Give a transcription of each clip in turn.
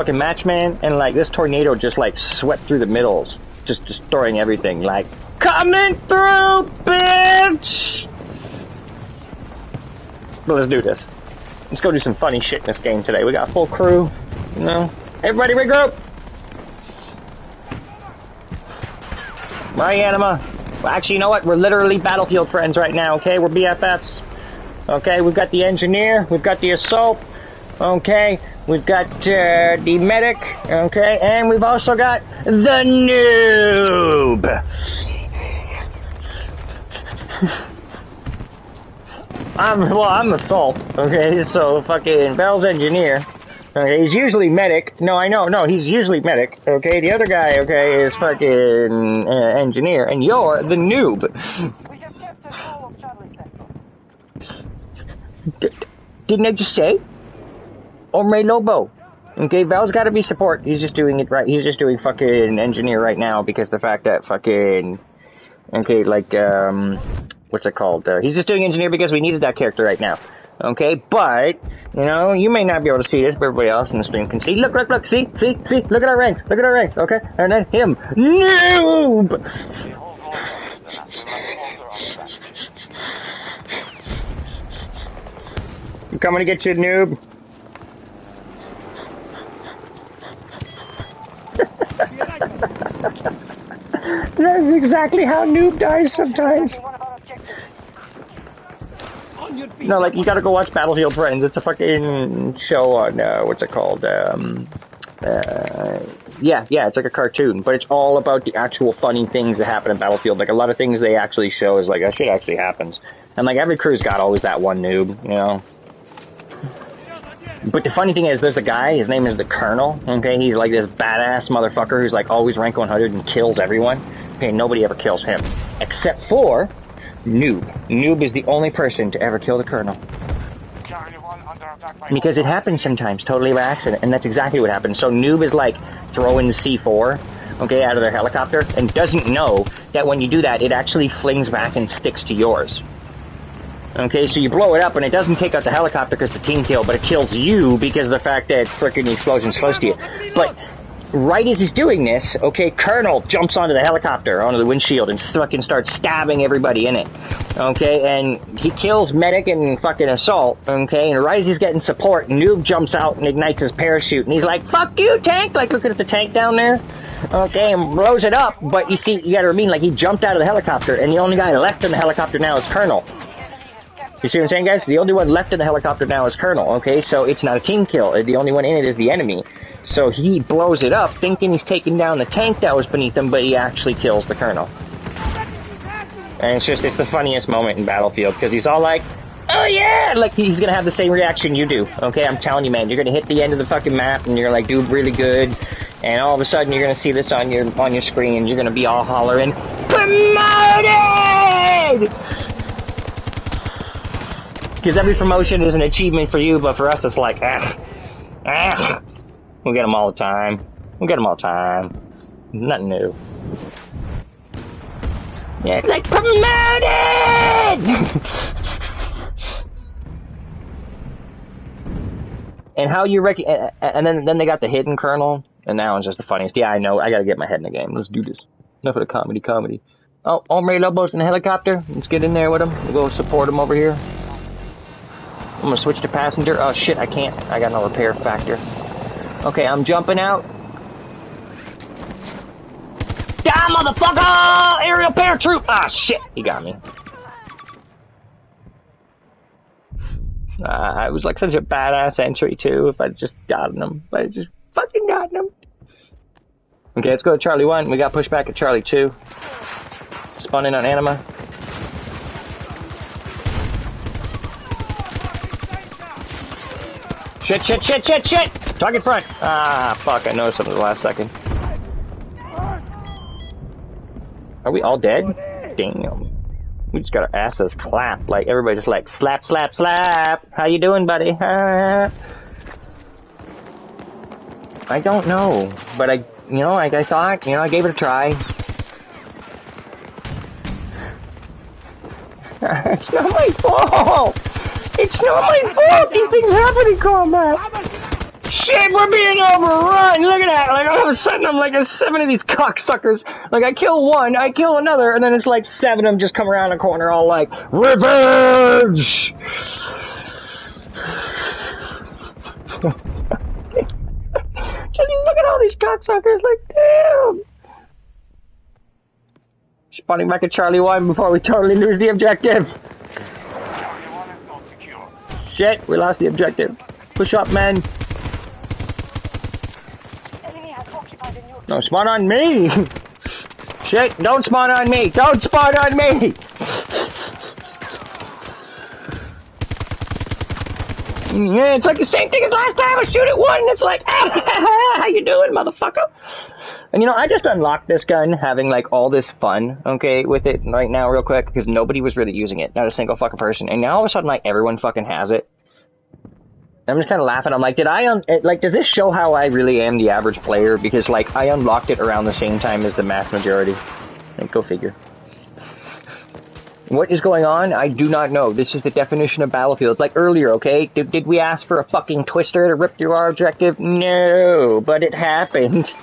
fucking matchman, and like this tornado just like swept through the middle, just destroying everything. Like, coming through, bitch! But let's do this. Let's go do some funny shit in this game today. We got a full crew, you know. Everybody regroup! Right, Anima? Well, actually, you know what? We're literally Battlefield friends right now, okay? We're BFFs. Okay, we've got the engineer, we've got the assault, okay? We've got the medic, okay? And we've also got the noob! I'm assault, okay? So, fucking Val's engineer. Okay, he's usually medic. No, I know, no, he's usually medic, okay? The other guy, okay, is fucking engineer, and you're the noob. We have kept control of Charlie Central. Didn't I just say? Omre Lobo. Okay, Val's gotta be support. He's just doing it right. He's just doing fucking engineer right now because the fact that fucking... Okay, like, what's it called? He's just doing engineer because we needed that character right now. Okay, but, you know, you may not be able to see this, but everybody else in the stream can see. Look, see, look at our ranks, okay? And then him, noob! I'm coming to get you, noob. That's exactly how noob dies sometimes. No, like, you gotta go watch Battlefield Friends. It's a fucking show on, what's it called? Yeah, it's like a cartoon, but it's all about the actual funny things that happen in Battlefield. Like, a lot of things they actually show is like, that shit actually happens. And, like, every crew's got always that one noob, you know? But the funny thing is, there's a guy, his name is the Colonel, okay? He's like this badass motherfucker who's like always rank 100 and kills everyone. Okay, nobody ever kills him. Except for Noob. Noob is the only person to ever kill the Colonel. Because it happens sometimes, totally by accident, and that's exactly what happened. So Noob is like throwing C4, okay, out of their helicopter, and doesn't know that when you do that, it actually flings back and sticks to yours. Okay, so you blow it up, and it doesn't take out the helicopter because it's a team kill, but it kills you because of the fact that frickin' the explosion's close to you. But right as he's doing this, okay, Colonel jumps onto the helicopter, onto the windshield, and fucking starts stabbing everybody in it. Okay, and he kills Medic and fucking Assault, okay, and right as he's getting support, Noob jumps out and ignites his parachute, and he's like, fuck you, tank! Like, looking at the tank down there. Okay, and blows it up, but you see, you gotta remember, like, he jumped out of the helicopter, and the only guy left in the helicopter now is Colonel. You see what I'm saying, guys? The only one left in the helicopter now is Colonel, okay? So it's not a team kill. The only one in it is the enemy. So he blows it up, thinking he's taking down the tank that was beneath him, but he actually kills the Colonel. And it's the funniest moment in Battlefield, because he's all like, oh yeah! Like, he's gonna have the same reaction you do, okay? I'm telling you, man, you're gonna hit the end of the fucking map, and you're gonna, like, do really good, and all of a sudden you're gonna see this on your screen, you're gonna be all hollering, PROMOTED! Because every promotion is an achievement for you, but for us it's like, we get them all the time. Nothing new. Yeah, it's like, promoted! And how you reckon, and then they got the hidden Colonel, and that one's just the funniest. Yeah, I know, I gotta get my head in the game. Let's do this. Enough of the comedy. Oh, Omre Lobo's in the helicopter. Let's get in there with him. We'll go support him over here. I'm gonna switch to passenger. Oh shit, I can't. I got no repair factor. Okay, I'm jumping out. Die, motherfucker! Aerial paratroop! Ah, shit, he got me. I was like such a badass entry too. If I just gotten him, but I just fucking gotten him. Okay, let's go to Charlie 1. We got pushed back at Charlie 2. Spawn in on Anima. Shit! Target front! Ah, fuck, I noticed something the last second. Are we all dead? Damn. We just got our asses clapped. Like, everybody just like, slap! How you doing, buddy? I don't know. But I thought, I gave it a try. It's not my fault! It's not my fault! These things happen in combat! Shit! shit, we're being overrun! Look at that! Like, all of a sudden, I'm like, there's 7 of these cocksuckers. Like, I kill one, I kill another, and then it's like 7 of them just come around the corner all like, revenge! Just look at all these cocksuckers, like, damn! Spawning back at Charlie 1 before we totally lose the objective. Charlie 1 is not secure. Shit, we lost the objective. Push up, men. Enemy has occupied a new... No, spawn on me! Shit, don't spawn on me! Don't spawn on me! Yeah, it's like the same thing as last time. I shoot at one, and it's like, ah, how you doing, motherfucker? And you know, I just unlocked this gun, having like all this fun, okay, with it right now, real quick, because nobody was really using it, not a single fucking person. And now all of a sudden, like everyone fucking has it. I'm just kind of laughing. I'm like, does this show how I really am the average player? Because like I unlocked it around the same time as the mass majority. Like, go figure. What is going on? I do not know. This is the definition of Battlefield. It's like earlier, okay? Did we ask for a fucking twister to rip through our objective? No, but it happened.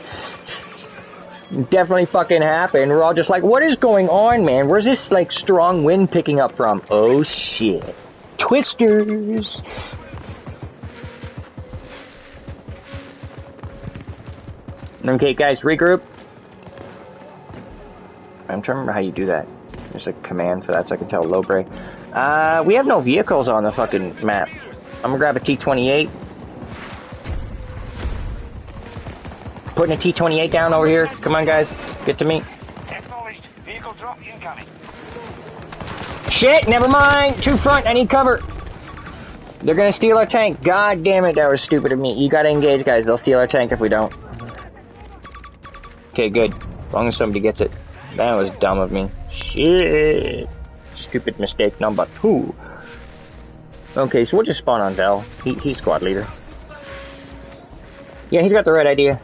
Definitely fucking happened. We're all just like, what is going on, man? Where's this, like, strong wind picking up from? Oh, shit. Twisters! Okay, guys, regroup. I'm trying to remember how you do that. There's a command for that so I can tell Lobre. We have no vehicles on the fucking map. I'm gonna grab a T-28. Putting a T-28 down over here. Come on, guys. Get to me. Acknowledged. Vehicle drop incoming. Shit, never mind. Two front, I need cover. They're gonna steal our tank. God damn it, that was stupid of me. You gotta engage, guys. They'll steal our tank if we don't. Okay, good. As long as somebody gets it. That was dumb of me. Shit. Stupid mistake number 2. Okay, so we'll just spawn on Vel. He's squad leader. Yeah, he's got the right idea.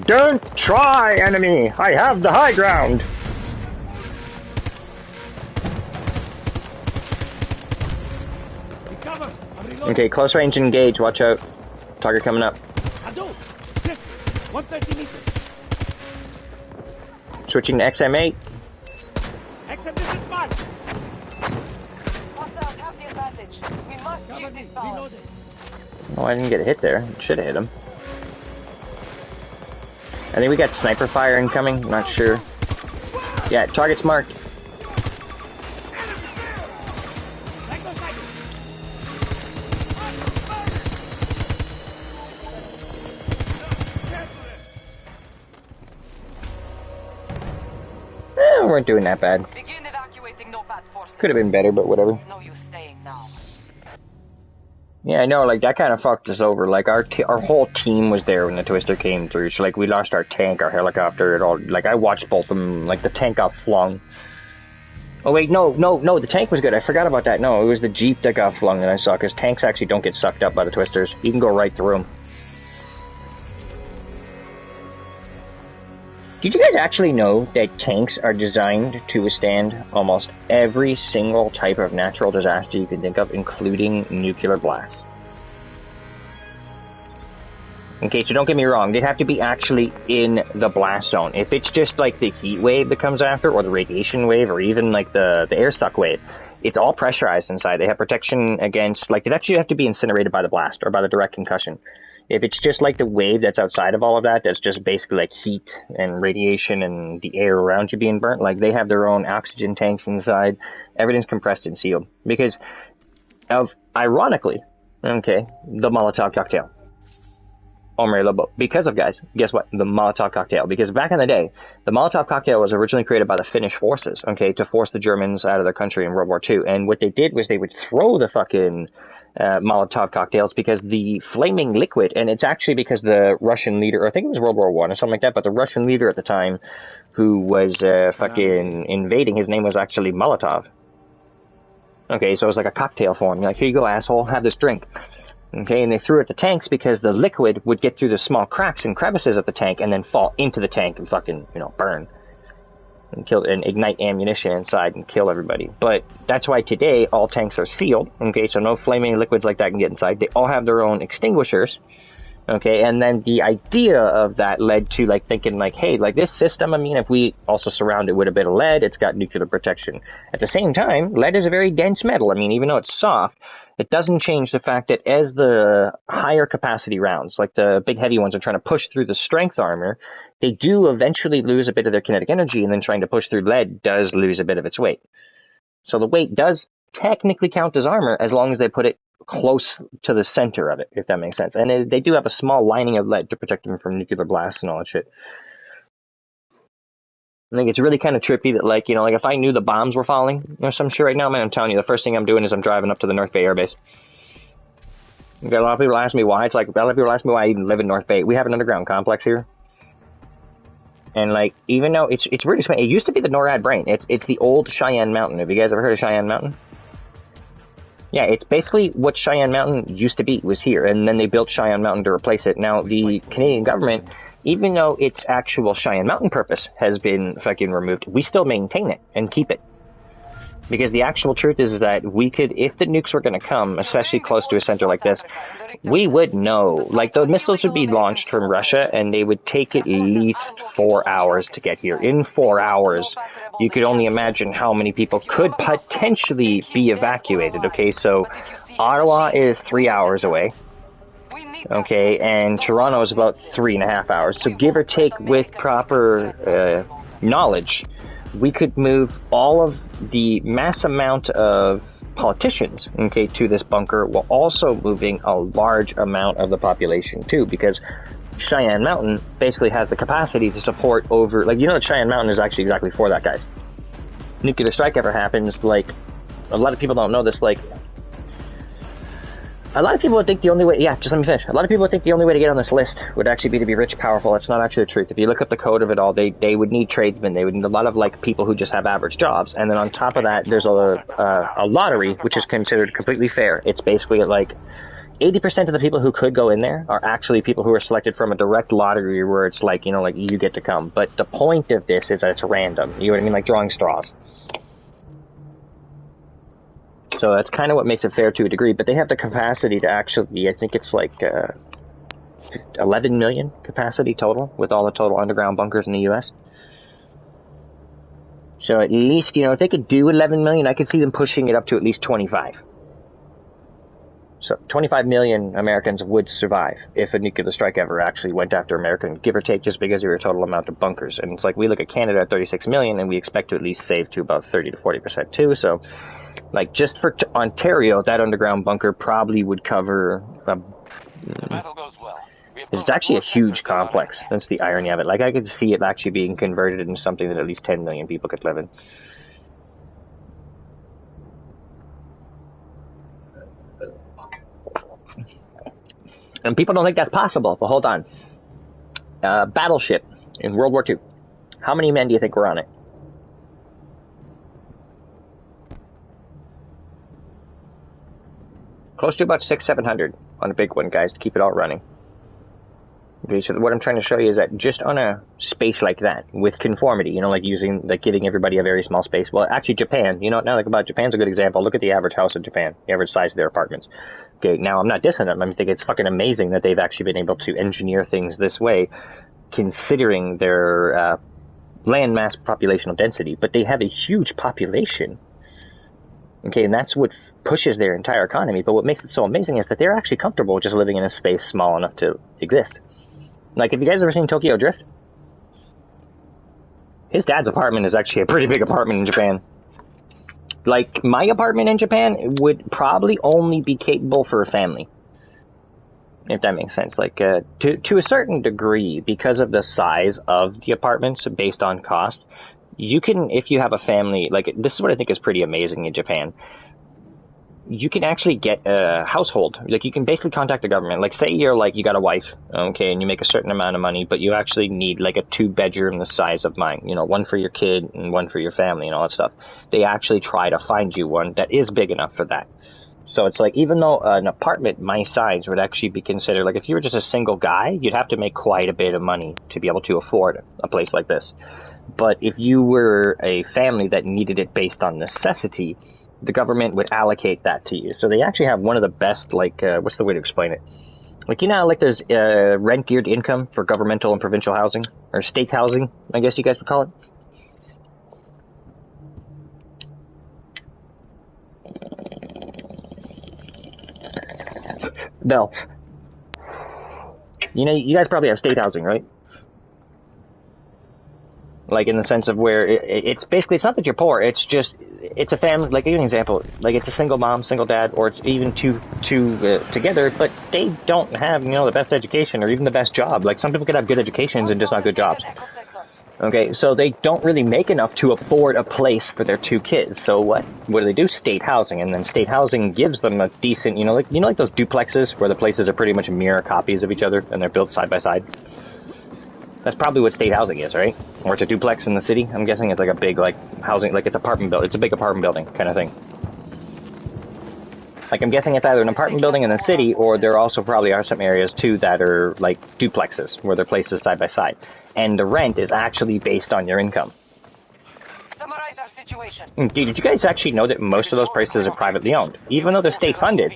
Don't try, enemy! I have the high ground! Okay, close range engage, watch out. Target coming up. 130 meters. Switching to XM8. XM distance mark. Hostiles have the advantage. We must keep this balance. Oh, I didn't get a hit there. Should have hit him. I think we got sniper fire incoming. Not sure. Yeah, target's marked. We weren't doing that bad. Begin evacuating no-bat forces. Could have been better, but whatever. No use staying now. Yeah, I know, like, that kind of fucked us over. Like, our whole team was there when the Twister came through, so, like, we lost our tank, our helicopter, it all, like, I watched both of them, like, the tank got flung. Oh, wait, no, the tank was good, I forgot about that. No, it was the Jeep that got flung that I saw, because tanks actually don't get sucked up by the Twisters. You can go right through them. Did you guys actually know that tanks are designed to withstand almost every single type of natural disaster you can think of, including nuclear blasts? Okay, so don't get me wrong, they have to be actually in the blast zone. If it's just like the heat wave that comes after, or the radiation wave, or even like the air suck wave, it's all pressurized inside. They have protection against, like, they actually have to be incinerated by the blast, or by the direct concussion. If it's just like the wave that's outside of all of that, that's just basically like heat and radiation and the air around you being burnt, like they have their own oxygen tanks inside. Everything's compressed and sealed. Because of, ironically, okay, the Molotov cocktail. Ombre Lobo. Because of, guys, guess what? The Molotov cocktail. Because back in the day, the Molotov cocktail was originally created by the Finnish forces, okay, to force the Germans out of their country in World War II. And what they did was they would throw the fucking Molotov cocktails because the flaming liquid, and it's actually because the Russian leader, or I think it was World War I or something like that, but the Russian leader at the time who was fucking invading, his name was actually Molotov. Okay, so it was like a cocktail form. You're like, here you go, asshole, have this drink. Okay, and they threw it at the tanks because the liquid would get through the small cracks and crevices of the tank and then fall into the tank and fucking, you know, burn. and ignite ammunition inside and kill everybody. But that's why today all tanks are sealed, okay, so no flaming liquids like that can get inside. They all have their own extinguishers, okay, and then the idea of that led to like thinking like, hey, like this system, I mean, if we also surround it with a bit of lead, it's got nuclear protection. At the same time, lead is a very dense metal. I mean, even though it's soft, it doesn't change the fact that as the higher capacity rounds, like the big heavy ones, are trying to push through the strength armor, they do eventually lose a bit of their kinetic energy, and then trying to push through lead does lose a bit of its weight. So the weight does technically count as armor as long as they put it close to the center of it, if that makes sense. And they do have a small lining of lead to protect them from nuclear blasts and all that shit. I think it's really kind of trippy that, like, you know, like if I knew the bombs were falling or some shit right now, man, I'm telling you, the first thing I'm doing is I'm driving up to the North Bay Air Base. A lot of people ask me why. It's like, a lot of people ask me why I even live in North Bay. We have an underground complex here. And, like, even though it's really smart, it used to be the NORAD brain. It's the old Cheyenne Mountain. Have you guys ever heard of Cheyenne Mountain? Yeah, it's basically what Cheyenne Mountain used to be, was here. And then they built Cheyenne Mountain to replace it. Now, the Canadian government, even though its actual Cheyenne Mountain purpose has been fucking removed, we still maintain it and keep it. Because the actual truth is that we could, if the nukes were going to come, especially close to a center like this, we would know. Like, the missiles would be launched from Russia, and they would take at least 4 hours to get here. In 4 hours, you could only imagine how many people could potentially be evacuated, okay? So, Ottawa is 3 hours away. Okay, and Toronto is about 3.5 hours. So give or take, with proper knowledge, we could move all of the mass amount of politicians, okay, to this bunker, while also moving a large amount of the population too, because Cheyenne Mountain basically has the capacity to support over, like, you know, that Cheyenne Mountain is actually exactly for that, guys. Nuclear strike ever happens, like, a lot of people don't know this, like, a lot of people would think the only way, yeah, just let me finish. A lot of people would think the only way to get on this list would actually be to be rich, powerful. That's not actually the truth. If you look up the code of it all, they would need tradesmen. They would need a lot of, like, people who just have average jobs. And then on top of that, there's a lottery, which is considered completely fair. It's basically like 80% of the people who could go in there are actually people who are selected from a direct lottery where it's like, you know, like, you get to come. But the point of this is that it's random. You know what I mean? Like drawing straws. So that's kind of what makes it fair to a degree, but they have the capacity to actually, I think it's like 11 million capacity total with all the total underground bunkers in the U.S. So at least, you know, if they could do 11 million, I could see them pushing it up to at least 25. So 25 million Americans would survive if a nuclear strike ever actually went after America, give or take, just because of your total amount of bunkers. And it's like, we look at Canada at 36 million, and we expect to at least save to about 30 to 40% too, so... Like, just for Ontario, that underground bunker probably would cover... it's actually a huge complex. That's the irony of it. Like, I could see it actually being converted into something that at least 10 million people could live in. And people don't think that's possible, but hold on. Battleship in World War II. How many men do you think were on it? Close to about 600-700 on a big one, guys, to keep it all running. Okay, so what I'm trying to show you is that just on a space like that, with conformity, you know, like using, like giving everybody a very small space. Well, actually, Japan, you know, now like about Japan's a good example. Look at the average house in Japan, the average size of their apartments. Okay, now I'm not dissing them. I think it's fucking amazing that they've actually been able to engineer things this way, considering their land mass populational density. But they have a huge population. Okay, and that's what pushes their entire economy. But what makes it so amazing is that they're actually comfortable just living in a space small enough to exist. Like, have you guys ever seen Tokyo Drift? His dad's apartment is actually a pretty big apartment in Japan. Like, my apartment in Japan would probably only be capable for a family. If that makes sense. Like, to a certain degree, because of the size of the apartments based on cost, you can, if you have a family, like, this is what I think is pretty amazing in Japan. You can actually get a household. Like, you can basically contact the government. Like, say you're like, you got a wife, okay, and you make a certain amount of money, but you actually need like a 2-bedroom the size of mine, you know, one for your kid and one for your family and all that stuff. They actually try to find you one that is big enough for that. So it's like, even though an apartment my size would actually be considered, like if you were just a single guy, you'd have to make quite a bit of money to be able to afford a place like this. But if you were a family that needed it based on necessity, the government would allocate that to you. So they actually have one of the best, like, what's the way to explain it? Like, you know how, like, there's rent-geared income for governmental and provincial housing? Or state housing, I guess you guys would call it? Bell. You know, you guys probably have state housing, right? Like, in the sense of where it's basically, it's not that you're poor, it's just, it's a family, like, give you an example, like, it's a single mom, single dad, or it's even two together, but they don't have, you know, the best education or even the best job. Like, some people could have good educations and just not good jobs. Okay, so they don't really make enough to afford a place for their two kids. So what do they do? State housing, and then state housing gives them a decent, like those duplexes where the places are pretty much mirror copies of each other and they're built side by side. That's probably what state housing is, right? Or it's a duplex in the city. I'm guessing it's like a big, like, housing, like it's apartment building. It's a big apartment building kind of thing. Like, I'm guessing it's either an apartment building in the city, or there also probably are some areas, too, that are, like, duplexes, where they're places side by side. And the rent is actually based on your income. Summarize our situation. Did you guys actually know that most of those places are privately owned? Even though they're state-funded.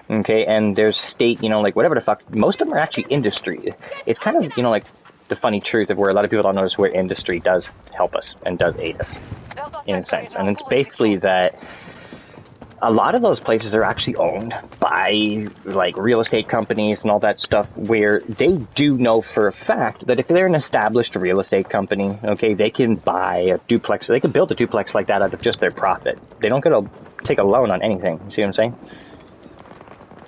Okay, and there's state, like, whatever the fuck, most of them are actually industry. It's kind of, like, the funny truth of where a lot of people don't notice where industry does help us and does aid us, in a sense. And it's basically that a lot of those places are actually owned by, like, real estate companies and all that stuff, where they do know for a fact that if they're an established real estate company, okay, they can buy a duplex, they can build a duplex like that out of just their profit. They don't get to take a loan on anything, you see what I'm saying?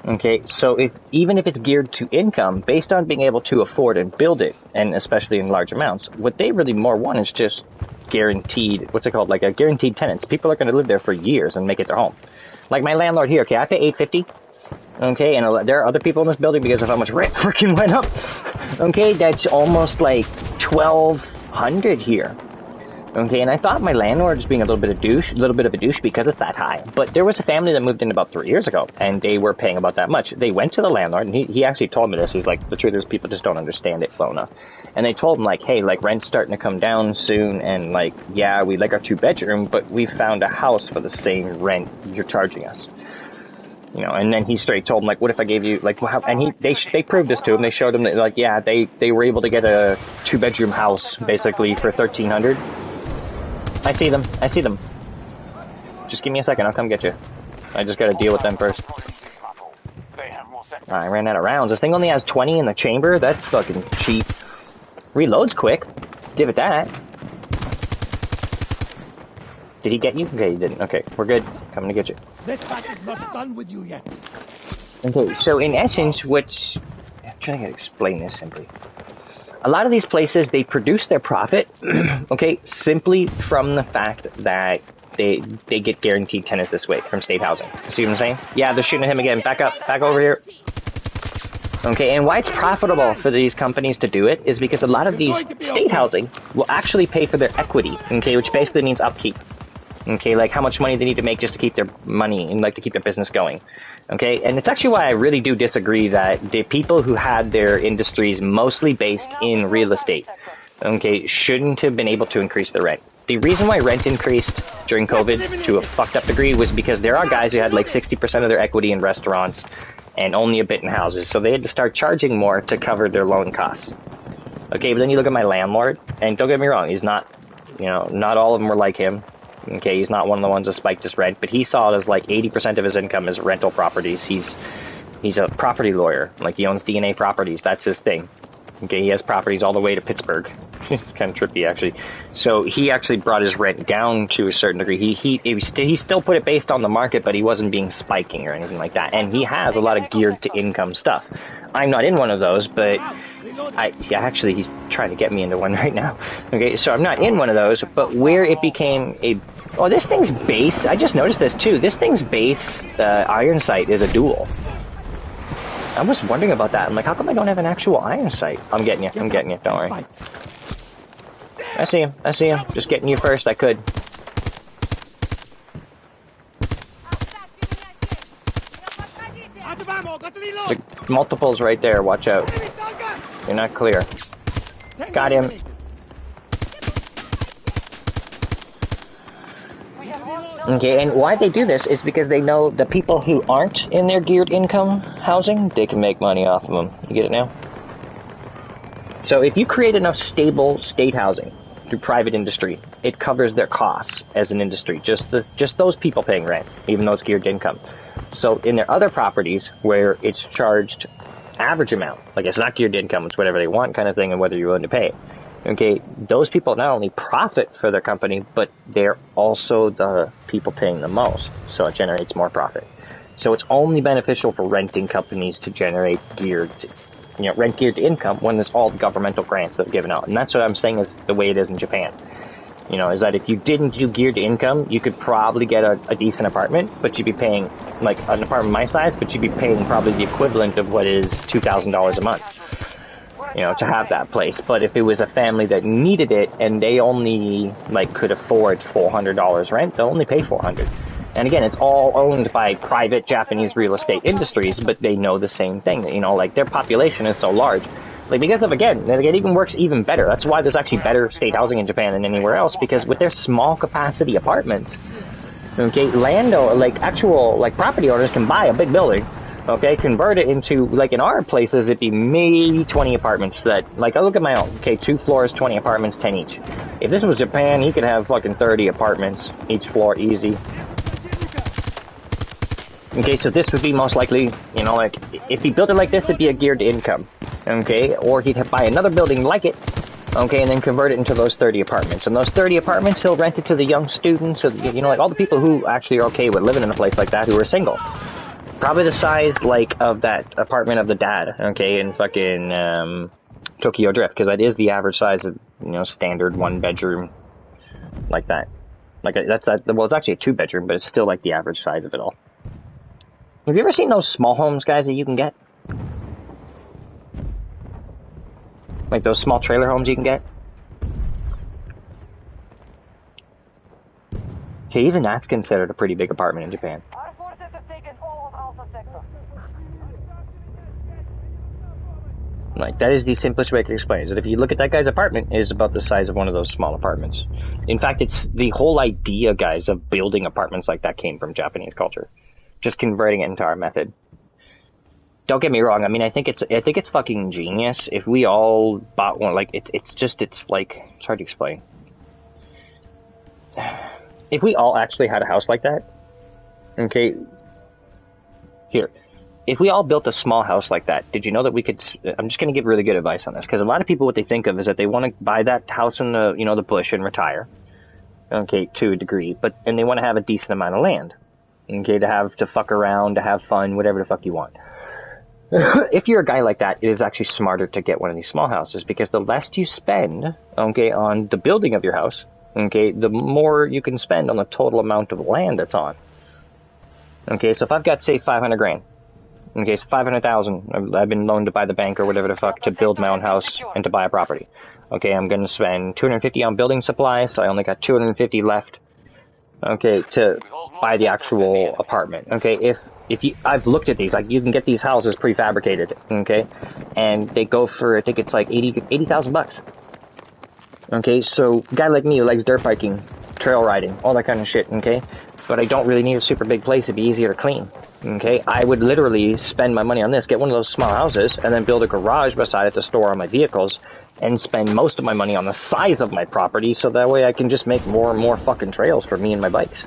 Okay, so even if it's geared to income, based on being able to afford and build it, and especially in large amounts, what they really more want is just guaranteed, what's it called, like a guaranteed tenants. People are going to live there for years and make it their home. Like my landlord here, okay, I pay $850, okay, and there are other people in this building because of how much rent freaking went up, okay, that's almost like $1,200 here. Okay, and I thought my landlord was being a little bit of a douche because it's that high. But there was a family that moved in about 3 years ago, and they were paying about that much. They went to the landlord, and he actually told me this. He's like, the truth is, people just don't understand it well enough. And they told him, like, hey, like, rent's starting to come down soon, and, like, yeah, we like our 2-bedroom, but we found a house for the same rent you're charging us. And then he straight told him, like, what if I gave you, like, how, and they proved this to him. They showed him that, like, yeah, they were able to get a 2-bedroom house, basically, for $1,300. I see them. Just give me a second, I'll come get you. I just gotta deal with them first. I ran out of rounds. This thing only has 20 in the chamber? That's fucking cheap. Reloads quick. Give it that. Did he get you? Okay, he didn't. Okay, we're good. Coming to get you. This fight is not done with you yet. Okay, so in essence, I'm trying to explain this simply. A lot of these places, they produce their profit, okay, simply from the fact that they get guaranteed tenants this way from state housing. See what I'm saying? Yeah, they're shooting at him again. Back up. Back over here. Okay, and why it's profitable for these companies to do it is because a lot of these state housing will actually pay for their equity, okay, which basically means upkeep. Okay, like how much money they need to make just to keep their money and like to keep their business going. Okay, and it's actually why I really do disagree that the people who had their industries mostly based in real estate, okay, shouldn't have been able to increase their rent. The reason why rent increased during COVID to a fucked up degree was because there are guys who had like 60% of their equity in restaurants and only a bit in houses, so they had to start charging more to cover their loan costs. Okay, but then you look at my landlord, and don't get me wrong, he's not, not all of them were like him. Okay, he's not one of the ones that spiked his rent, but he saw it as like 80% of his income is rental properties. He's a property lawyer. Like, he owns DNA properties. That's his thing. Okay, he has properties all the way to Pittsburgh. It's kind of trippy, actually. So he actually brought his rent down to a certain degree. He still put it based on the market, but he wasn't being spiking or anything like that. And he has a lot of geared to income stuff. I'm not in one of those, but actually, he's trying to get me into one right now. Okay, so I'm not in one of those, but where it became this thing's base, I just noticed this too, this thing's base, iron sight is a dual. I was wondering about that. I'm like, how come I don't have an actual iron sight? I'm getting you, don't worry. I see him, just getting you first, I could. Multiples right there, watch out. You're not clear. Got him. Okay, and why they do this is because they know the people who aren't in their geared income housing, they can make money off of them. You get it now? So if you create enough stable state housing through private industry, it covers their costs as an industry, just those people paying rent, even though it's geared income. So in their other properties where it's charged average amount, like it's not geared income, it's whatever they want kind of thing and whether you're willing to pay. Okay, those people not only profit for their company, but they're also the people paying the most, so it generates more profit. So it's only beneficial for renting companies to generate rent geared income when there's all governmental grants that are given out. And that's what I'm saying is the way it is in Japan. Is that if you didn't do geared income, you could probably get a decent apartment, but you'd be paying, like an apartment my size, but you'd be paying probably the equivalent of what is $2,000 a month. To have that place. But if it was a family that needed it and they only could afford $400 rent, they'll only pay $400. And again, it's all owned by private Japanese real estate industries, but they know the same thing. Their population is so large. Because of, again, it even works even better. That's why there's actually better state housing in Japan than anywhere else, because with their small capacity apartments, okay, actual property owners can buy a big building. Okay, convert it into, in our places, it'd be maybe 20 apartments that, I look at my own, okay, 2 floors, 20 apartments, 10 each. If this was Japan, you could have fucking 30 apartments, each floor, easy. Okay, so this would be most likely, if he built it like this, it'd be a geared income, okay, or he'd buy another building like it, okay, and then convert it into those 30 apartments. And those 30 apartments, he'll rent it to the young students, or, all the people who actually are okay with living in a place like that who are single. Probably the size, of that apartment of the dad, okay, in fucking, Tokyo Drift, because that is the average size of, standard 1-bedroom, like that. Well, it's actually a 2-bedroom, but it's still, the average size of it all. Have you ever seen those small homes, guys, that you can get? Those small trailer homes you can get? Okay, even that's considered a pretty big apartment in Japan. That is the simplest way I can explain it. Is that if you look at that guy's apartment, it is about the size of one of those small apartments. In fact, it's the whole idea, guys, of building apartments like that came from Japanese culture. Just converting it into our method. Don't get me wrong. I mean, I think it's fucking genius. If we all bought one, it's hard to explain. If we all actually had a house like that, okay, here. If we all built a small house like that, did you know that we could, I'm just going to give really good advice on this, because a lot of people, what they think of is that they want to buy that house in the, the bush and retire, okay, to a degree, and they want to have a decent amount of land, okay, to fuck around, to have fun, whatever the fuck you want. If you're a guy like that, it is actually smarter to get one of these small houses, because the less you spend, okay, on the building of your house, okay, the more you can spend on the total amount of land that's on. Okay, so if I've got, say, 500 grand, okay, so 500,000 I've been loaned by the bank or whatever the fuck to build my own house and to buy a property. Okay, I'm going to spend 250 on building supplies, so I only got 250 left, okay, to buy the actual apartment. Okay, if you, I've looked at these, you can get these houses prefabricated, okay, and they go for, I think it's 80,000 bucks. Okay, so a guy like me who likes dirt biking, trail riding, all that kind of shit, okay, but I don't really need a super big place, it'd be easier to clean. Okay, I would literally spend my money on this, get one of those small houses, and then build a garage beside it to store all my vehicles, and spend most of my money on the size of my property, so that way I can just make more and more fucking trails for me and my bikes.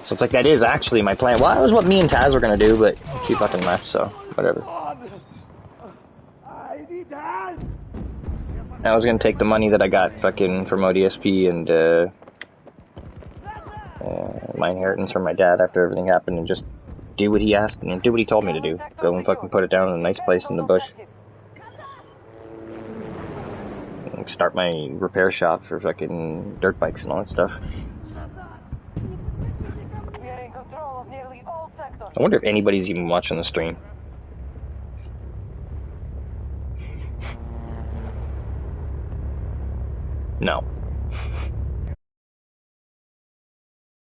So it's that is actually my plan. Well, that was what me and Taz were gonna do, but she fucking left, so whatever. I was gonna take the money that I got fucking from ODSP and my inheritance from my dad after everything happened and just do what he asked and do what he told me to do. Go and fucking put it down in a nice place in the bush. And start my repair shop for fucking dirt bikes and all that stuff. I wonder if anybody's even watching the stream. No.